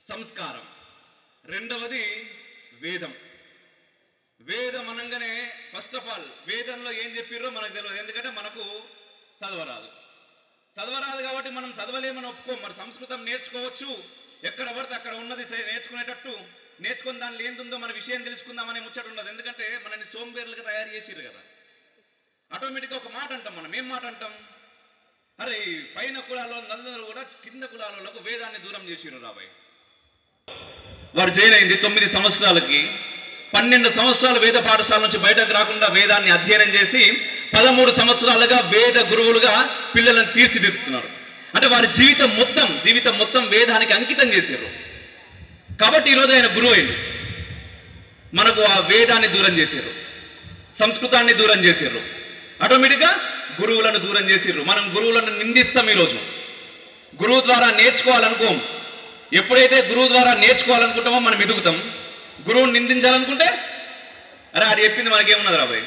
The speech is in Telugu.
సంస్కారం, రెండవది వేదం. వేదం అనగానే ఫస్ట్ ఆఫ్ ఆల్ వేదంలో ఏం చెప్పిర్రో మనకు తెలియదు, ఎందుకంటే మనకు చదవరాదు కాబట్టి మనం చదవలేమని ఒప్పుకోం. మరి సంస్కృతం నేర్చుకోవచ్చు, ఎక్కడ పడితే అక్కడ ఉన్నది నేర్చుకునేటట్టు నేర్చుకుని దానిలో ఏందుందో మన విషయం తెలుసుకుందామనే ముచ్చట ఉన్నది. ఎందుకంటే మనల్ని సోంబేర్లుగా తయారు చేసిర్రు కదా. ఆటోమేటిక్గా ఒక మాట అంటాం, మనం ఏం మాట అంటాం, అరే పైన కులాల్లో నలుగురు కూడా కింద కులాలకు వేదాన్ని దూరం చేసిర్రు రాబాయ్. వారు జైన్ అయింది 9 సంవత్సరాలకి, 12 సంవత్సరాలు వేద పాఠశాల నుంచి బయటకు రాకుండా వేదాన్ని అధ్యయనం చేసి 13 సంవత్సరాలుగా వేద గురువులుగా పిల్లలను తీర్చిదిద్దుతున్నారు. అంటే వారి జీవితం మొత్తం వేదానికి అంకితం చేశారు. కాబట్టి ఈరోజు ఆయన గురువు అయింది. మనకు ఆ వేదాన్ని దూరం చేశారు, సంస్కృతాన్ని దూరం చేశారు, ఆటోమేటిక్గా గురువులను దూరం చేసిర్రు. మనం గురువులను నిందిస్తాం. ఈరోజు గురువు ద్వారా నేర్చుకోవాలనుకోం. ఎప్పుడైతే గురువు ద్వారా నేర్చుకోవాలనుకుంటామో మనం ఎదుగుతాం. గురువుని నిందించాలనుకుంటే అరే అది చెప్పింది మనకేమున్నది రాబాయ్.